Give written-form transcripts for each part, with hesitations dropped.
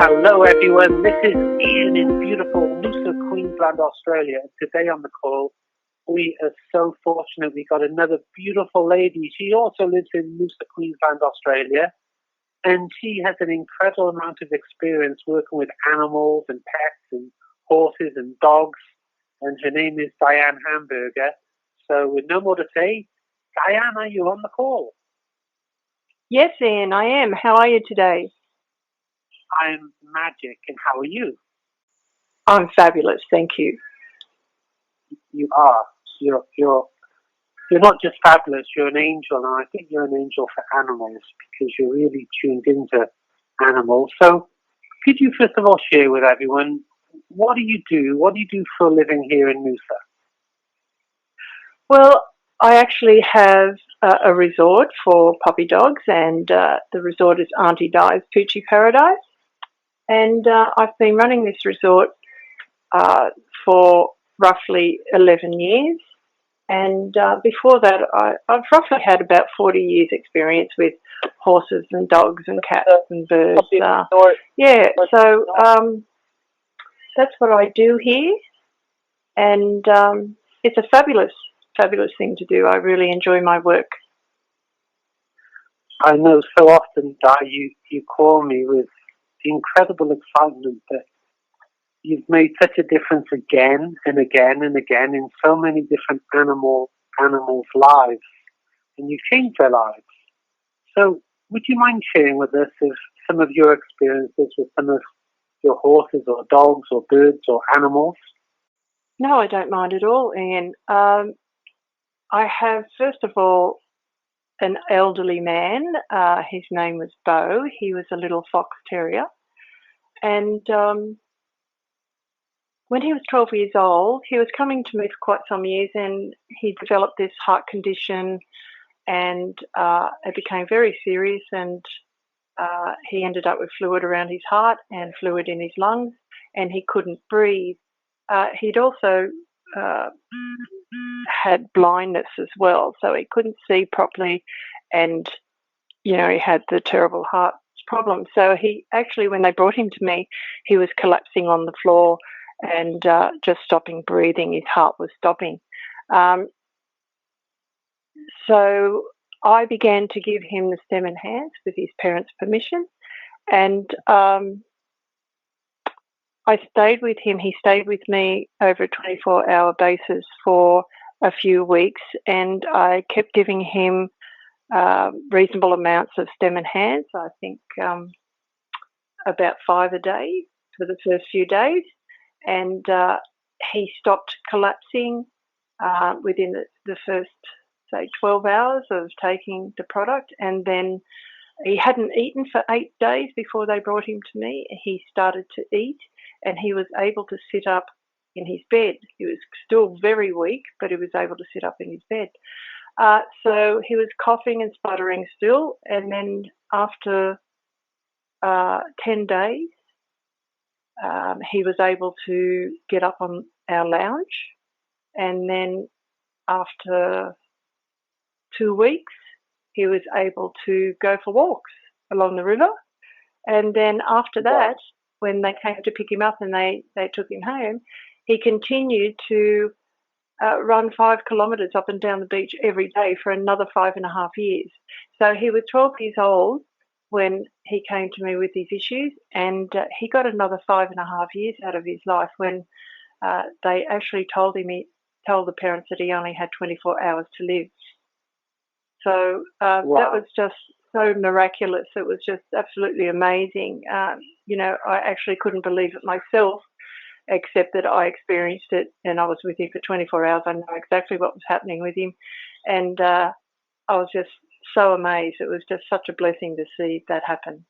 Hello everyone, this is Ian in beautiful Noosa, Queensland, Australia. Today on the call, we are so fortunate we got another beautiful lady. She also lives in Noosa, Queensland, Australia, and she has an incredible amount of experience working with animals and pets and horses and dogs, and her name is Dyan Hamburger. So with no more to say, Dyan, are you on the call? Yes, Ian, I am. How are you today? I'm magic, and how are you? I'm fabulous, thank you. You are. You're not just fabulous, you're an angel, and I think you're an angel for animals because you're really tuned into animals. So could you first of all share with everyone, what do you do? What do you do for a living here in Noosa? Well, I actually have a resort for puppy dogs, and the resort is Auntie Di's Poochie Paradise. And I've been running this resort for roughly 11 years. And before that, I've roughly had about 40 years experience with horses and dogs and cats and birds. So that's what I do here. And it's a fabulous thing to do. I really enjoy my work. I know so often, Di, you call me with incredible excitement that you've made such a difference again and again and again in so many different animals' lives, and you've changed their lives. So would you mind sharing with us some of your experiences with some of your horses or dogs or birds or animals? No, I don't mind at all, Ian. I have, first of all, an elderly man. His name was Bo. He was a little fox terrier. And when he was 12 years old, he was coming to me for quite some years, and he developed this heart condition, and it became very serious, and he ended up with fluid around his heart and fluid in his lungs, and he couldn't breathe. He'd also had blindness as well, so he couldn't see properly, and he had the terrible heart problem. So he actually, when they brought him to me, he was collapsing on the floor and just stopping breathing. His heart was stopping. So I began to give him the stem enhance with his parents' permission, and I stayed with him. He stayed with me over a 24-hour basis for a few weeks, and I kept giving him reasonable amounts of stem enhance. I think about 5 a day for the first few days, and he stopped collapsing within the first, say, 12 hours of taking the product, and then he hadn't eaten for 8 days before they brought him to me. He started to eat, and he was able to sit up in his bed. He was still very weak, but he was able to sit up in his bed. So he was coughing and sputtering still, and then after 10 days, he was able to get up on our lounge, and then after 2 weeks, he was able to go for walks along the river. And then after that, when they came to pick him up and they took him home, he continued to run 5 kilometres up and down the beach every day for another 5.5 years. So he was 12 years old when he came to me with these issues, and he got another 5.5 years out of his life when they actually told the parents that he only had 24 hours to live. So that was just so miraculous. It was just absolutely amazing. I actually couldn't believe it myself, except that I experienced it and I was with him for 24 hours. I know exactly what was happening with him, and I was just so amazed. It was just such a blessing to see that happen.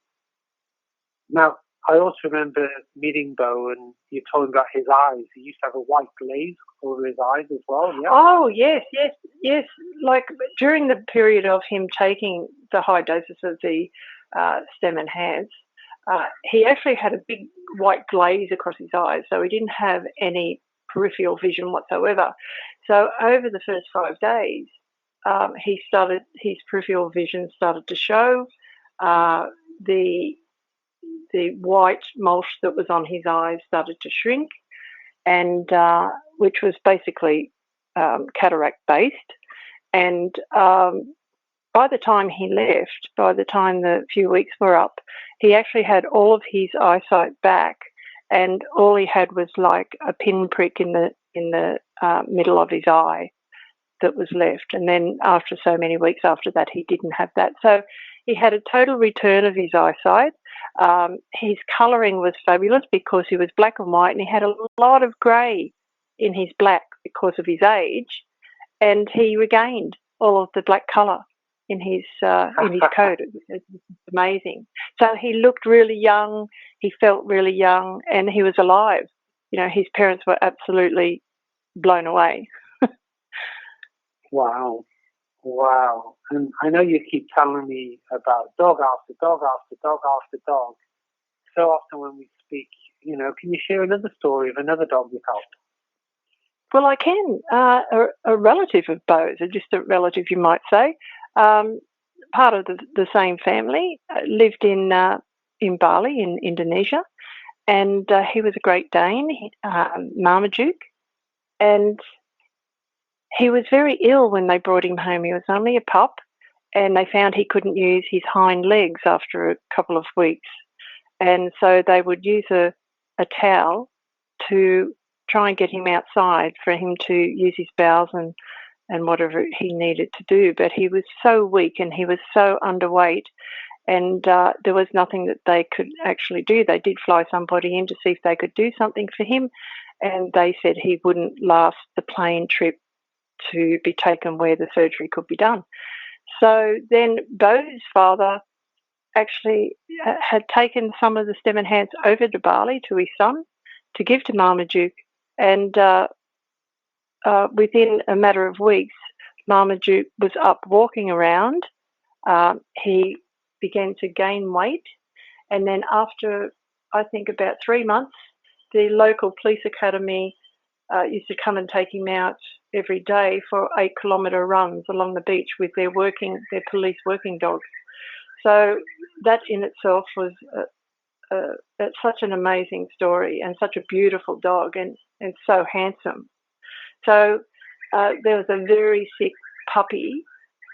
Now, I also remember meeting Bo, and you told him about his eyes. He used to have a white glaze over his eyes as well, yeah? Oh, yes. Like during the period of him taking the high doses of the stem enhance, he actually had a big white glaze across his eyes, so he didn't have any peripheral vision whatsoever. So over the first 5 days, his peripheral vision started to show. The the white mulch that was on his eyes started to shrink, and which was basically cataract based. And by the time he left, by the time the few weeks were up, he actually had all of his eyesight back, and all he had was like a pinprick in the middle of his eye that was left. And then after so many weeks after that, he didn't have that. So he had a total return of his eyesight. His colouring was fabulous because he was black and white, and he had a lot of grey in his black because of his age, and he regained all of the black colour in his coat. It was amazing. So he looked really young, he felt really young, and he was alive. You know, his parents were absolutely blown away. Wow. Wow. And I know you keep telling me about dog after dog after dog after dog. So often when we speak, you know, can you share another story of another dog you've helped? Well, I can. A relative of Beau's, or just a relative, you might say, part of the same family, lived in Bali, in Indonesia, and he was a Great Dane, Marmaduke, and he was very ill when they brought him home. He was only a pup, and they found he couldn't use his hind legs after a couple of weeks, and so they would use a towel to try and get him outside for him to use his bowels and whatever he needed to do. But he was so weak and he was so underweight, and there was nothing that they could actually do. They did fly somebody in to see if they could do something for him, and they said he wouldn't last the plane trip to be taken where the surgery could be done. So then Beau's father actually had taken some of the stem enhance over to Bali to his son to give to Marmaduke, and within a matter of weeks, Marmaduke was up walking around. He began to gain weight, and then after, I think, about 3 months, the local police academy used to come and take him out every day for 8-kilometre runs along the beach with their police working dogs. So that in itself was that's such an amazing story, and such a beautiful dog, and so handsome. So there was a very sick puppy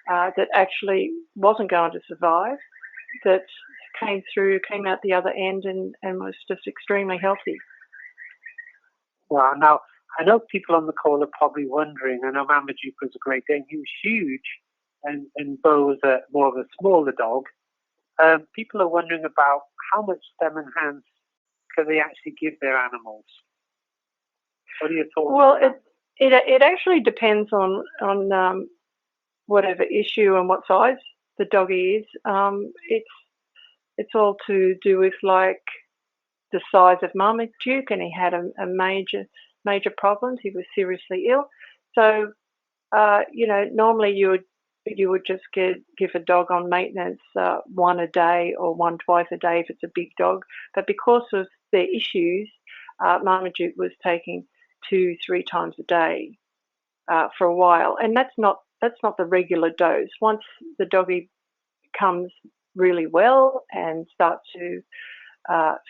that actually wasn't going to survive, that came out the other end and was just extremely healthy. Wow. Now, I know people on the call are probably wondering, I know Marmaduke was a Great Dane, he was huge, and Beau was more of a smaller dog. People are wondering about how much stem enhance can they actually give their animals. What are your thoughts? Well, it actually depends on whatever issue and what size the doggy is. It's all to do with like the size of Marmaduke, and he had a major problems. He was seriously ill. So normally you would just give a dog on maintenance one a day or one twice a day if it's a big dog. But because of their issues, Marmaduke was taking 2-3 times a day for a while, and that's not the regular dose. Once the doggy comes really well and starts to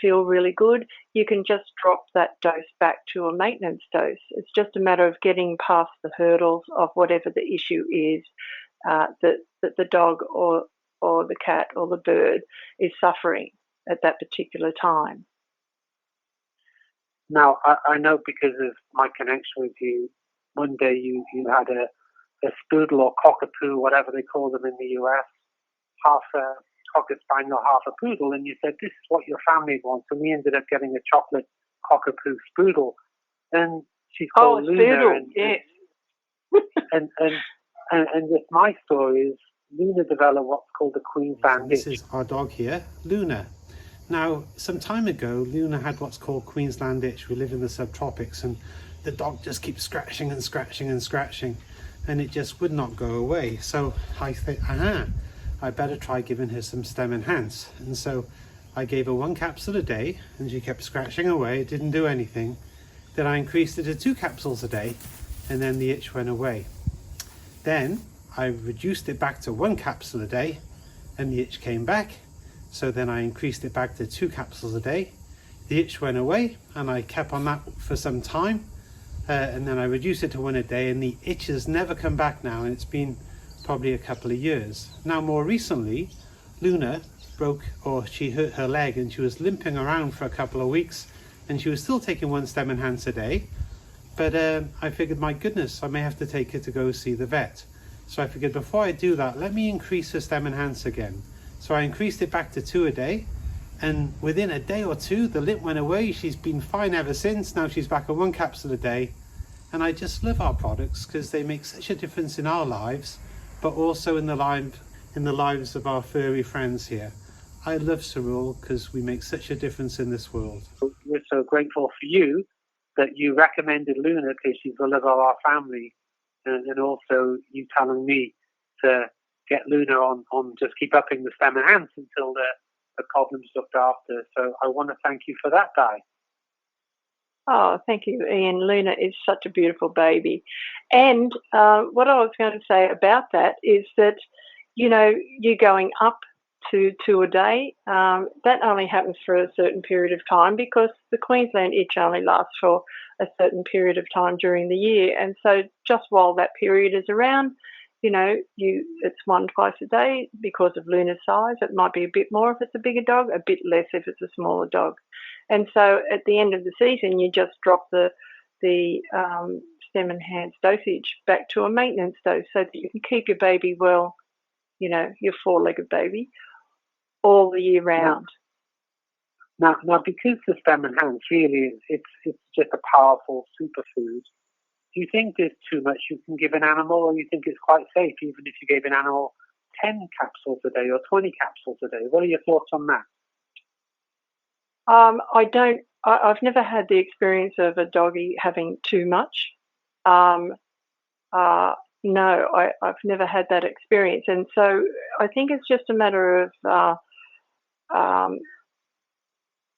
feel really good, you can just drop that dose back to a maintenance dose. It's just a matter of getting past the hurdles of whatever the issue is that the dog or the cat or the bird is suffering at that particular time. Now, I know because of my connection with you, one day you had a spoodle or cockapoo, whatever they call them in the US, half a cocker spaniel, half a poodle, and you said, this is what your family wants, and we ended up getting a chocolate cockapoo spoodle. And she's called Luna. Spoodle, yes. And just my story is Luna developed what's called the Queensland itch. This is our dog here, Luna. Now, some time ago, Luna had what's called Queensland itch. We live in the subtropics, and the dog just keeps scratching and scratching and scratching, and it just would not go away. So I think, I better try giving her some stem enhance. And so I gave her 1 capsule a day, and she kept scratching away. It didn't do anything. Then I increased it to 2 capsules a day, and then the itch went away. Then I reduced it back to 1 capsule a day, and the itch came back. So then I increased it back to 2 capsules a day. The itch went away and I kept on that for some time. And then I reduced it to 1 a day, and the itch has never come back now, and it's been probably a couple of years. Now, more recently, Luna she hurt her leg and she was limping around for a couple of weeks, and she was still taking 1 stem enhance a day. But I figured, my goodness, I may have to take her to go see the vet. So I figured, before I do that, let me increase her stem enhance again. So I increased it back to 2 a day, and within a day or 2, the limp went away. She's been fine ever since. Now she's back on 1 capsule a day. And I just love our products because they make such a difference in our lives, but also in the lives of our furry friends here. I love Cerule because we make such a difference in this world. We're so grateful for you that you recommended Luna because she's the love of our family, and also you telling me to get Luna on just keep upping the stem enhance until the problem's looked after. So I want to thank you for that, Di. Oh, thank you, Ian. Luna is such a beautiful baby. And what I was going to say about that is that, you're going up to 2 a day. That only happens for a certain period of time because the Queensland itch only lasts for a certain period of time during the year. And so just while that period is around, it's 1 twice a day because of Luna's size. It might be a bit more if it's a bigger dog, a bit less if it's a smaller dog. And so at the end of the season, you just drop the stem enhanced dosage back to a maintenance dose so that you can keep your baby well, your 4-legged baby, all the year round. Now, because the stem enhanced really it's just a powerful superfood. Do you think there's too much you can give an animal, or you think it's quite safe even if you gave an animal 10 capsules a day or 20 capsules a day? What are your thoughts on that? I've never had the experience of a doggy having too much. No, I've never had that experience. And so I think it's just a matter of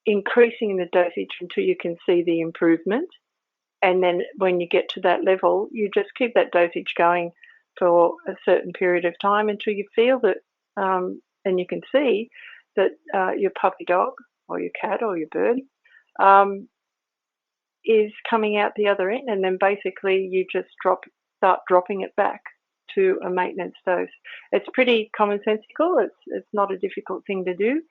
increasing the dosage until you can see the improvement. And then when you get to that level, you just keep that dosage going for a certain period of time until you feel that, and you can see that your puppy dog or your cat or your bird is coming out the other end, and then basically you just start dropping it back to a maintenance dose. It's pretty commonsensical. It's not a difficult thing to do.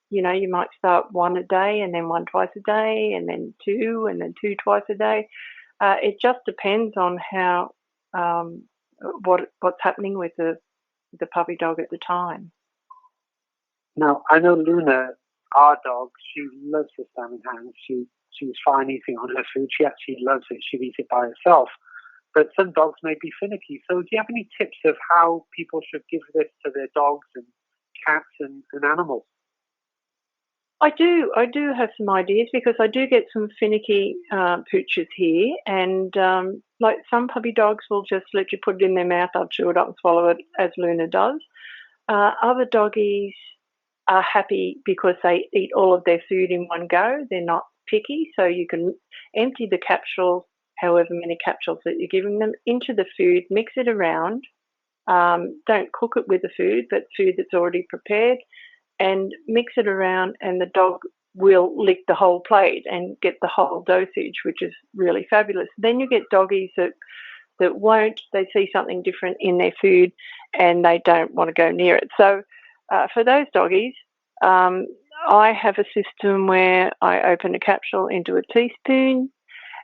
You might start 1 a day and then 1 twice a day and then 2 and then 2 twice a day. It just depends on how what's happening with the puppy dog at the time. Now, I know Luna, our dog, she loves the stem enhance. She's fine eating on her food. She actually loves it. She'd eat it by herself. But some dogs may be finicky. So do you have any tips of how people should give this to their dogs and cats and animals? I do have some ideas because I do get some finicky poochers here, and like some puppy dogs will just let you put it in their mouth, they'll chew it up and swallow it, as Luna does. Other doggies are happy because they eat all of their food in one go. They're not picky, so you can empty the capsule, however many capsules that you're giving them, into the food, mix it around. Don't cook it with the food, but food that's already prepared, and mix it around, and the dog will lick the whole plate and get the whole dosage, which is really fabulous. Then you get doggies that won't. They see something different in their food and they don't want to go near it. So for those doggies, I have a system where I open a capsule into a teaspoon,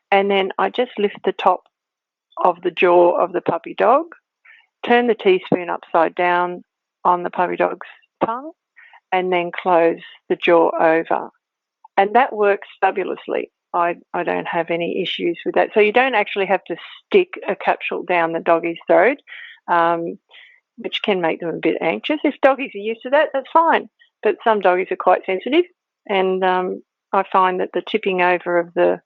and then I just lift the top of the jaw of the puppy dog, turn the teaspoon upside down on the puppy dog's tongue, and then close the jaw over. And that works fabulously. I don't have any issues with that. So you don't actually have to stick a capsule down the doggie's throat, which can make them a bit anxious. If doggies are used to that, that's fine. But some doggies are quite sensitive, and I find that the tipping over of the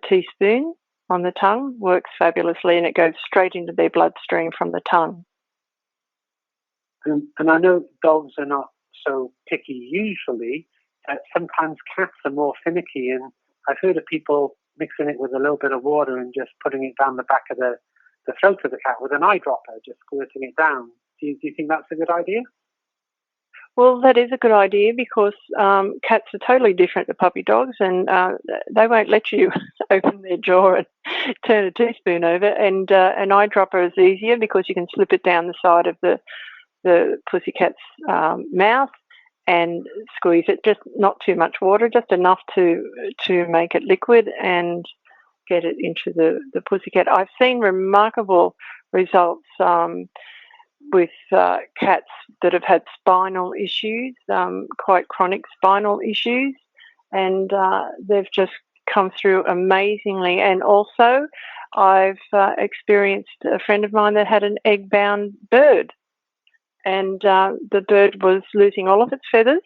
teaspoon on the tongue works fabulously, and it goes straight into their bloodstream from the tongue. And I know dogs are not so picky usually. Sometimes cats are more finicky, and I've heard of people mixing it with a little bit of water and just putting it down the back of the throat of the cat with an eyedropper, just squirting it down. Do you think that's a good idea? Well, that is a good idea because cats are totally different to puppy dogs, and they won't let you open their jaw and turn a teaspoon over. And an eyedropper is easier because you can slip it down the side of the pussycat's mouth and squeeze it. Just not too much water, just enough to make it liquid and get it into the pussycat. I've seen remarkable results with cats that have had spinal issues, quite chronic spinal issues, and they've just come through amazingly. And also, I've experienced a friend of mine that had an egg-bound bird, and the bird was losing all of its feathers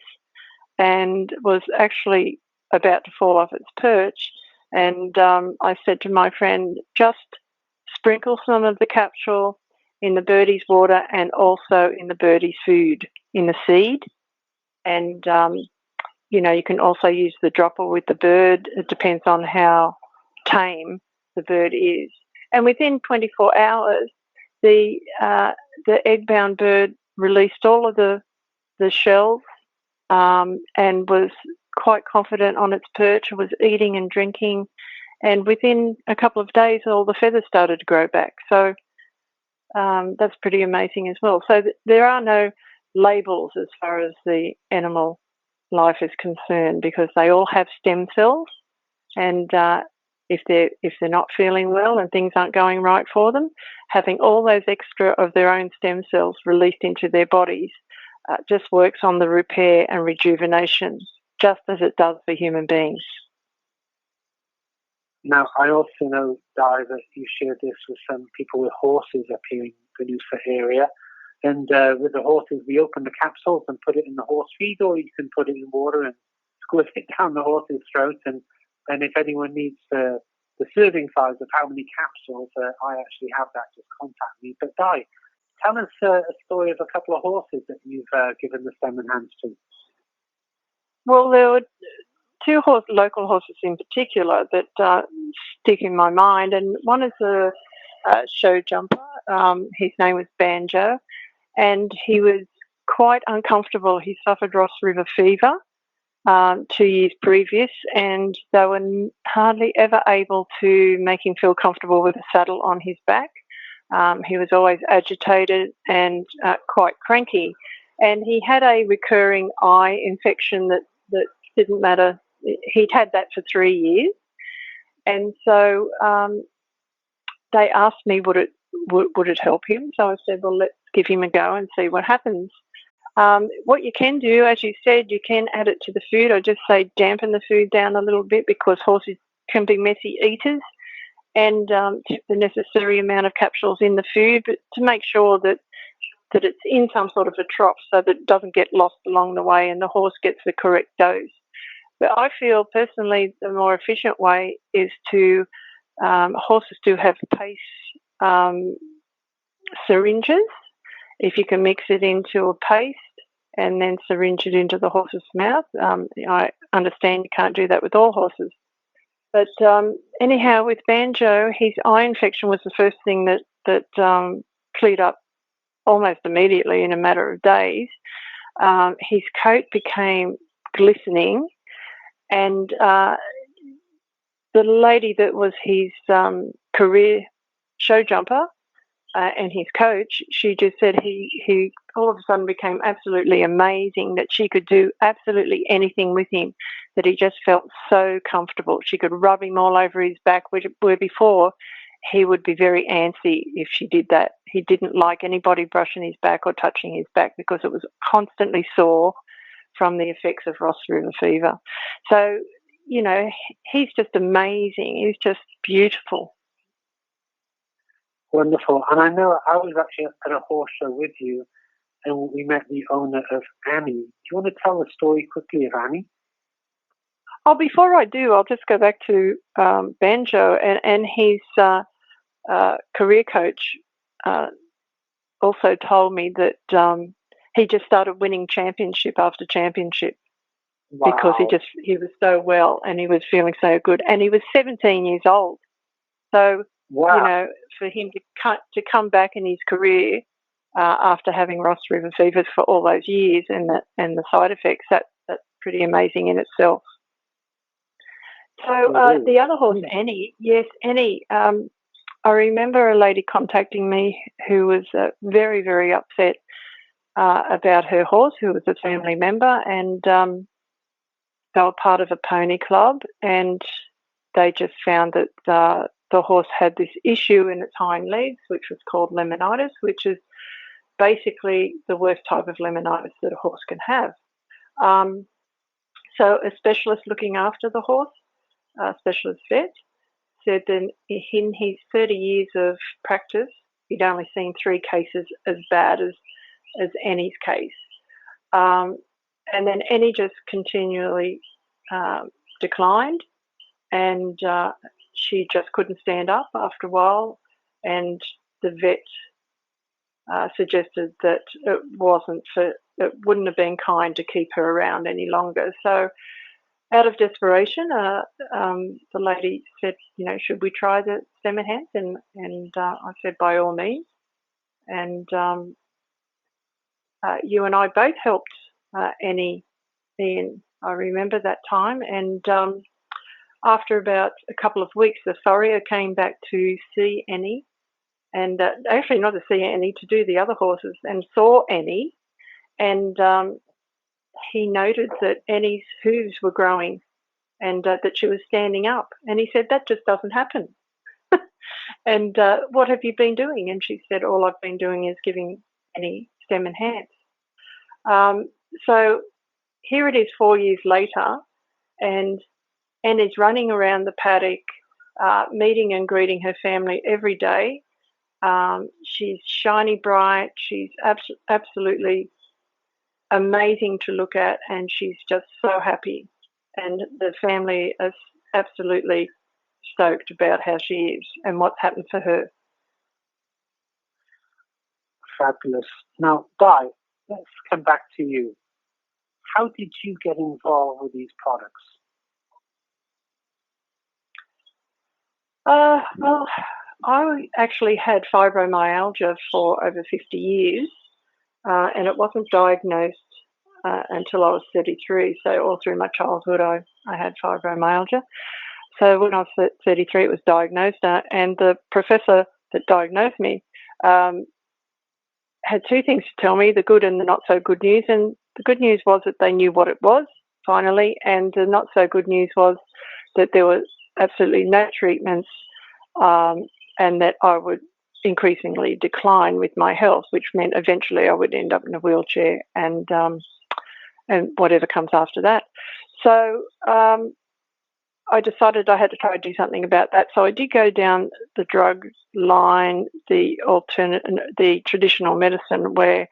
and was actually about to fall off its perch. And I said to my friend, just sprinkle some of the capsule in the birdie's water and also in the birdie's food, in the seed. And, you can also use the dropper with the bird. It depends on how tame the bird is. And within 24 hours, the egg-bound bird released all of the shells and was quite confident on its perch, was eating and drinking. And within a couple of days, all the feathers started to grow back. So that's pretty amazing as well. So there are no labels as far as the animal life is concerned because they all have stem cells, and if they're not feeling well and things aren't going right for them, having all those extra of their own stem cells released into their bodies just works on the repair and rejuvenation, just as it does for human beings. Now, I also know, Di, that you shared this with some people with horses up here in the Noosa area. And with the horses, we open the capsules and put it in the horse feed, or you can put it in water and squirt it down the horse's throat. And if anyone needs the serving size of how many capsules, I actually have that. Just contact me. But Di, tell us a story of a couple of horses that you've given the stem and hands to. Well, there were two local horses in particular that stick in my mind, and one is a show jumper. His name was Banjo, and he was quite uncomfortable. He suffered Ross River fever 2 years previous, and they were hardly ever able to make him feel comfortable with a saddle on his back. He was always agitated and quite cranky, and he had a recurring eye infection that didn't matter. He'd had that for 3 years, and so they asked me would it help him. So I said, well, let's give him a go and see what happens. What you can do, as you said, you can add it to the food. I just say dampen the food down a little bit because horses can be messy eaters, and tip the necessary amount of capsules in the food, but to make sure that it's in some sort of a trough so that it doesn't get lost along the way and the horse gets the correct dose. But I feel personally the more efficient way is to, horses do have pace syringes. If you can mix it into a paste and then syringe it into the horse's mouth. I understand you can't do that with all horses. But anyhow, with Banjo, his eye infection was the first thing that cleared up almost immediately in a matter of days. His coat became glistening, and the lady that was his career show jumper and his coach, she just said he all of a sudden became absolutely amazing, that she could do absolutely anything with him, that he just felt so comfortable. She could rub him all over his back, where before he would be very antsy if she did that. He didn't like anybody brushing his back or touching his back because it was constantly sore from the effects of Ross River fever. So, he's just amazing. He's just beautiful. Wonderful. And I know I was actually at a horse show with you, and we met the owner of Annie. Do you want to tell the story quickly of Annie? Oh, before I do, I'll just go back to Banjo and his career coach also told me that he just started winning championship after championship. Wow. Because he was so well and he was feeling so good, and he was 17 years old. So wow. For him to come back in his career after having Ross River fevers for all those years, and the side effects. That's pretty amazing in itself. So the other horse, Annie, yes, Annie. I remember a lady contacting me who was very, very upset about her horse, who was a family member, and they were part of a pony club, and they just found that the horse had this issue in its hind legs, which was called laminitis, which is basically the worst type of laminitis that a horse can have. So a specialist looking after the horse, a specialist vet, said that in his 30 years of practice, he'd only seen 3 cases as bad as Annie's case. And then Annie just continually declined, and she just couldn't stand up after a while, and the vet suggested that it wouldn't have been kind to keep her around any longer. So out of desperation, the lady said, should we try the stem enhance? And I said, by all means. And you and I both helped Annie, Ian. I remember that time. And after about a couple of weeks, the farrier came back to see Annie, and actually not to see Annie, to do the other horses, and saw Annie. And he noted that Annie's hooves were growing and that she was standing up. And he said, that just doesn't happen. And what have you been doing? And she said, all I've been doing is giving Annie stem enhance. So here it is 4 years later, and Annie's running around the paddock, meeting and greeting her family every day. She's shiny bright. She's absolutely amazing to look at, and she's just so happy. And the family is absolutely stoked about how she is and what's happened for her. Fabulous. Now, Di, let's come back to you. How did you get involved with these products? Well, I actually had fibromyalgia for over 50 years, and it wasn't diagnosed until I was 33. So all through my childhood, I had fibromyalgia. So when I was 33, it was diagnosed, and the professor that diagnosed me had 2 things to tell me, the good and the not so good news. And the good news was that they knew what it was, finally, and the not so good news was that there was absolutely no treatments, and that I would increasingly decline with my health, which meant eventually I would end up in a wheelchair and whatever comes after that. So I decided I had to try to do something about that. So I did go down the drug line, the traditional medicine, where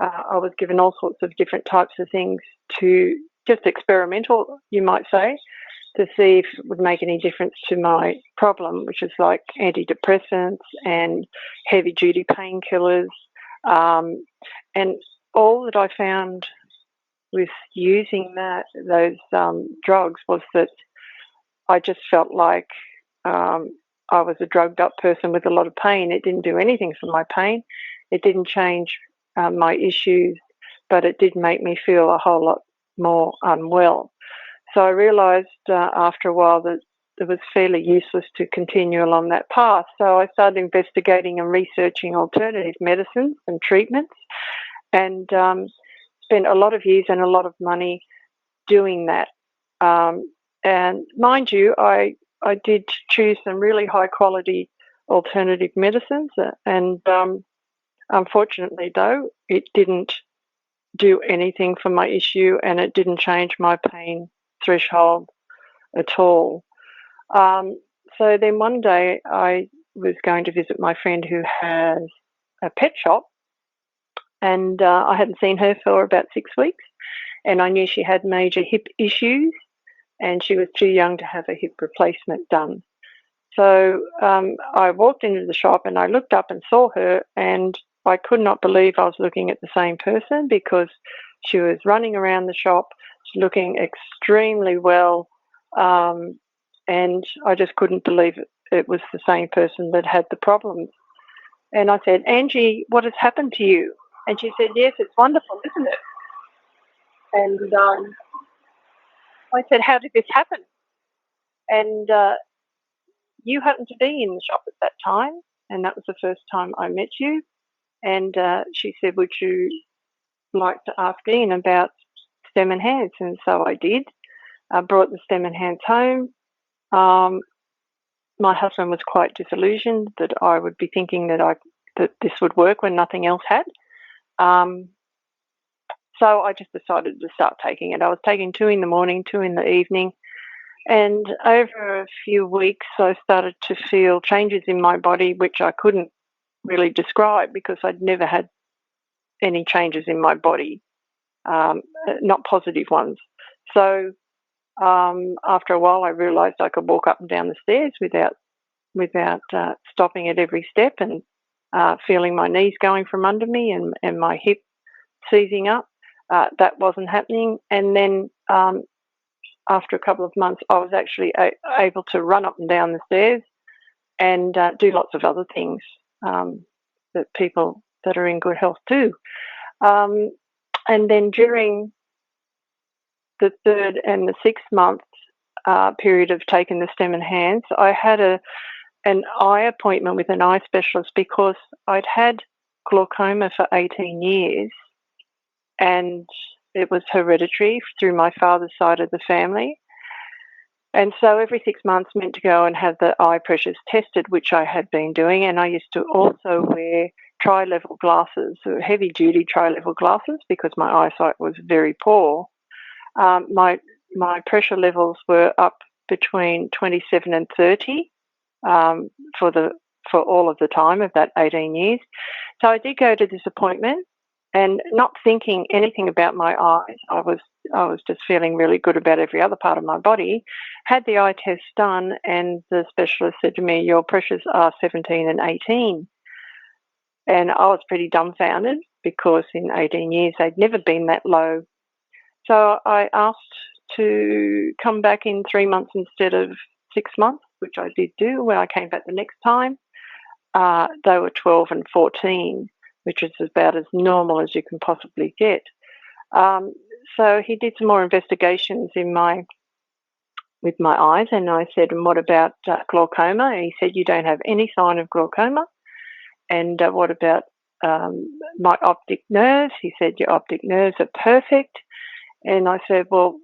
I was given all sorts of different types of things, to just experimental, you might say, to see if it would make any difference to my problem, which is like antidepressants and heavy-duty painkillers. And all that I found with using those drugs was that I just felt like I was a drugged-up person with a lot of pain. It didn't do anything for my pain. It didn't change my issues, but it did make me feel a whole lot more unwell. So I realised after a while that it was fairly useless to continue along that path. So I started investigating and researching alternative medicines and treatments, and spent a lot of years and a lot of money doing that. And mind you, I did choose some really high quality alternative medicines, and unfortunately though, it didn't do anything for my issue, and it didn't change my pain threshold at all. So then one day I was going to visit my friend who has a pet shop, and I hadn't seen her for about 6 weeks, and I knew she had major hip issues and she was too young to have a hip replacement done. So I walked into the shop and I looked up and saw her, and I could not believe I was looking at the same person, because she was running around the shop looking extremely well, and I just couldn't believe it was the same person that had the problems. And I said, Angie, what has happened to you? And she said, yes, it's wonderful, isn't it? And I said, how did this happen? And you happened to be in the shop at that time, and that was the first time I met you. And she said, would you like to ask Dyan about stem and hands? And so I did. I brought the stem and hands home. My husband was quite disillusioned that I would be thinking that this would work when nothing else had. So I just decided to start taking it. I was taking 2 in the morning, 2 in the evening. And over a few weeks, I started to feel changes in my body, which I couldn't really describe because I'd never had any changes in my body, not positive ones. So after a while, I realised I could walk up and down the stairs without stopping at every step, and feeling my knees going from under me and my hip seizing up. That wasn't happening. And then after a couple of months, I was actually able to run up and down the stairs and do lots of other things that people that are in good health do. And then during the 3rd and the 6th month period of taking the stem and hands, I had an eye appointment with an eye specialist because I'd had glaucoma for 18 years and it was hereditary through my father's side of the family. And so every 6 months meant to go and have the eye pressures tested, which I had been doing. And I used to also wear tri-level glasses, heavy-duty tri-level glasses, because my eyesight was very poor. My pressure levels were up between 27 and 30 for all of the time of that 18 years. So I did go to this appointment, and not thinking anything about my eyes, I was just feeling really good about every other part of my body. Had the eye test done, and the specialist said to me, your pressures are 17 and 18. And I was pretty dumbfounded because in 18 years they'd never been that low. So I asked to come back in 3 months instead of 6 months, which I did do. When I came back the next time, they were 12 and 14, which is about as normal as you can possibly get. So he did some more investigations with my eyes, and I said, and what about glaucoma? And he said, you don't have any sign of glaucoma. And what about my optic nerves? He said, your optic nerves are perfect. And I said, well,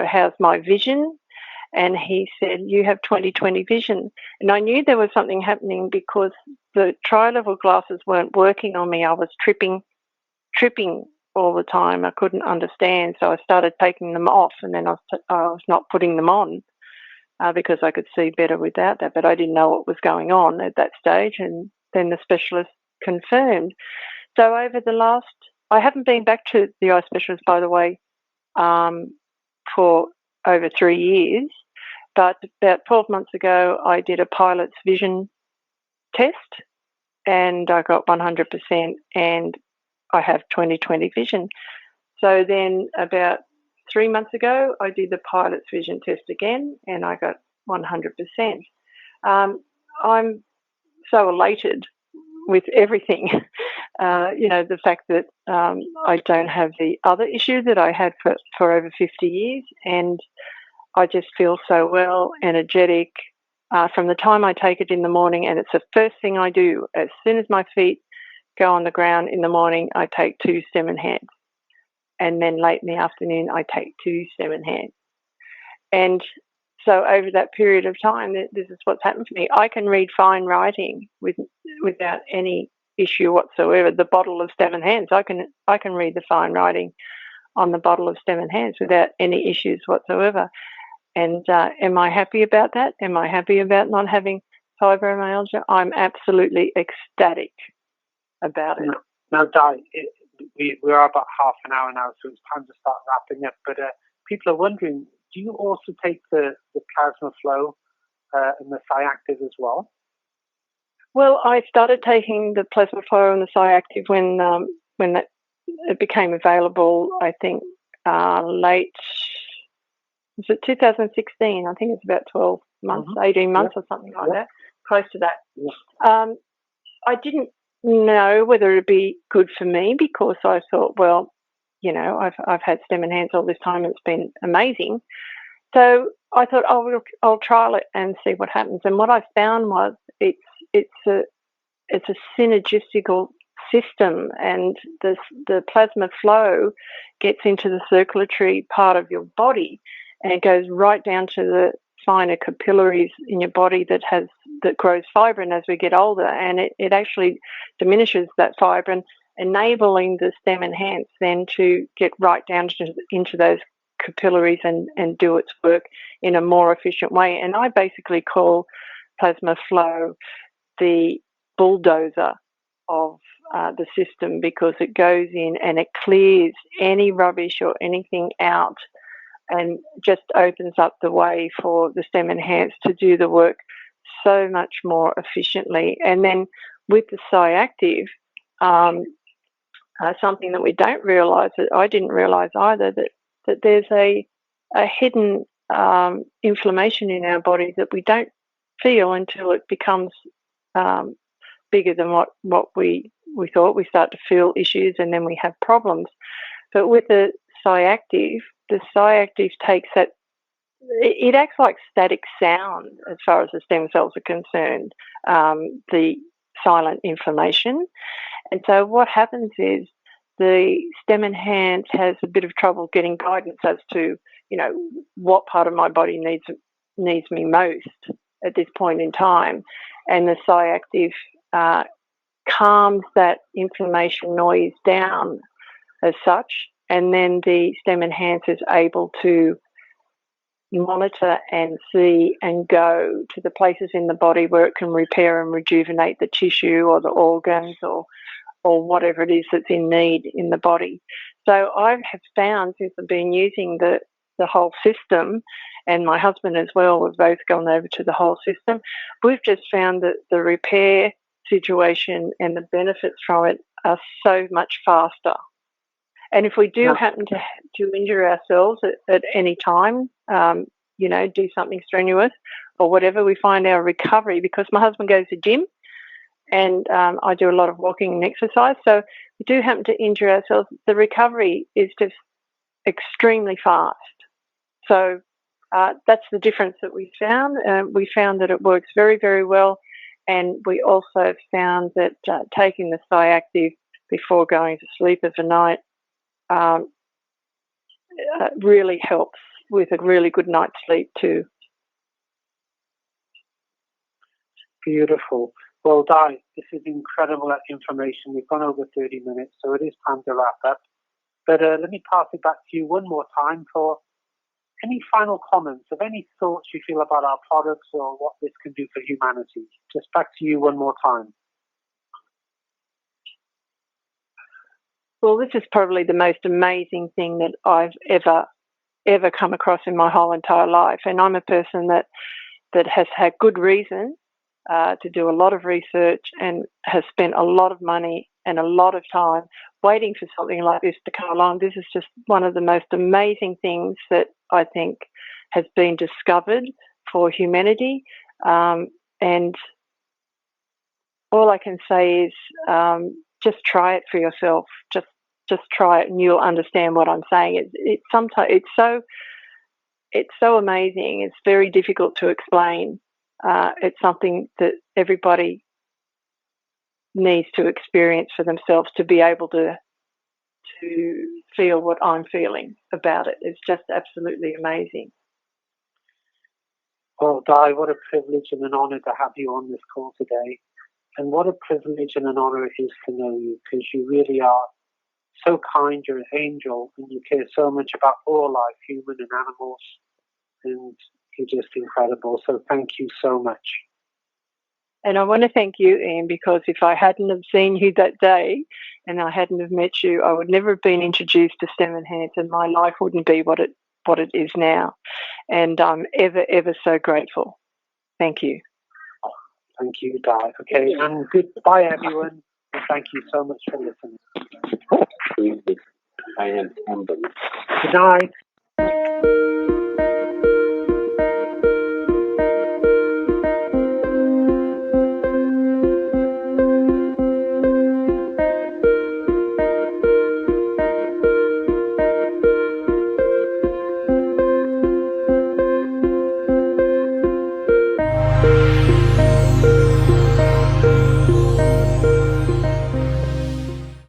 how's my vision? And he said, you have 20/20 vision. And I knew there was something happening because the tri-level glasses weren't working on me. I was tripping all the time. I couldn't understand. So I started taking them off, and then I was not putting them on because I could see better without that. But I didn't know what was going on at that stage. And then the specialist confirmed. So I haven't been back to the eye specialist, by the way, for over 3 years. But about 12 months ago, I did a pilot's vision test, and I got 100%, and I have 20/20 vision. So then about 3 months ago, I did the pilot's vision test again, and I got 100%. I'm so elated with everything. The fact that I don't have the other issue that I had for over 50 years, and I just feel so well, energetic, from the time I take it in the morning, and it's the first thing I do. As soon as my feet go on the ground in the morning, I take 2 stem and hands. And then late in the afternoon, I take 2 stem and hands. And so over that period of time, this is what's happened to me. I can read fine writing without any issue whatsoever. The bottle of stem and hands, I can read the fine writing on the bottle of stem and hands without any issues whatsoever. And am I happy about that? Am I happy about not having fibromyalgia? I'm absolutely ecstatic about it. Now, Di, we are about half an hour now, so it's time to start wrapping up. But people are wondering, do you also take the plasma flow and the Cyactive as well? Well, I started taking the plasma flow and the Cyactive when it became available, I think, late. Was it 2016? I think it's about 12 months, 18 months or something like that, close to that. Yeah. I didn't know whether it'd be good for me, because I thought, well, I've had Stem Enhance all this time and it's been amazing. So I thought, I'll trial it and see what happens. And what I found was it's a synergistical system, and the plasma flow gets into the circulatory part of your body, and it goes right down to the finer capillaries in your body that grows fibrin as we get older, and it actually diminishes that fibrin, enabling the Stem Enhance then to get right down into those capillaries and do its work in a more efficient way. And I basically call plasma flow the bulldozer of the system, because it goes in and it clears any rubbish or anything out and just opens up the way for the Stem Enhance to do the work so much more efficiently. And then with the Cyactive, something that we don't realise, that I didn't realise either, that there's a hidden inflammation in our body that we don't feel until it becomes bigger than what we thought. We start to feel issues and then we have problems. But with the Cyactive takes that, it acts like static sound as far as the stem cells are concerned, the silent inflammation. And so what happens is the Stem Enhance has a bit of trouble getting guidance as to, what part of my body needs me most at this point in time. And the Cyactive calms that inflammation noise down as such, and then the Stem Enhance is able to monitor and see and go to the places in the body where it can repair and rejuvenate the tissue or the organs or whatever it is that's in need in the body. So I have found, since I've been using the whole system, and my husband as well, we've both gone over to the whole system, we've just found that the repair situation and the benefits from it are so much faster. And if we do happen to injure ourselves at any time, do something strenuous or whatever, we find our recovery, because my husband goes to gym and I do a lot of walking and exercise. So if we do happen to injure ourselves, the recovery is just extremely fast. So that's the difference that we found. We found that it works very, very well. And we also found that taking the Cyactive before going to sleep every night really helps with a really good night's sleep too. Beautiful. Well, Di, this is incredible information. We've gone over 30 minutes, so it is time to wrap up. But let me pass it back to you one more time for any final comments of any thoughts you feel about our products or what this can do for humanity. Just back to you one more time. Well, this is probably the most amazing thing that I've ever come across in my whole entire life. And I'm a person that has had good reason to do a lot of research and has spent a lot of money and a lot of time waiting for something like this to come along. This is just one of the most amazing things that I think has been discovered for humanity. And all I can say is just try it for yourself. Just try it and you'll understand what I'm saying. It's so amazing. It's very difficult to explain. It's something that everybody needs to experience for themselves to be able to feel what I'm feeling about it. It's just absolutely amazing. Well, Di, what a privilege and an honour to have you on this call today. And what a privilege and an honour it is to know you, because you really are so kind. You're an angel and you care so much about all life, human and animals. And you're just incredible. So thank you so much. And I want to thank you, Ian, because if I hadn't have seen you that day and I hadn't have met you, I would never have been introduced to Stem Enhance, and my life wouldn't be what it is now. And I'm ever, ever so grateful. Thank you. Thank you, Di. Okay, and goodbye, everyone. And thank you so much for listening. I am humble. Good night.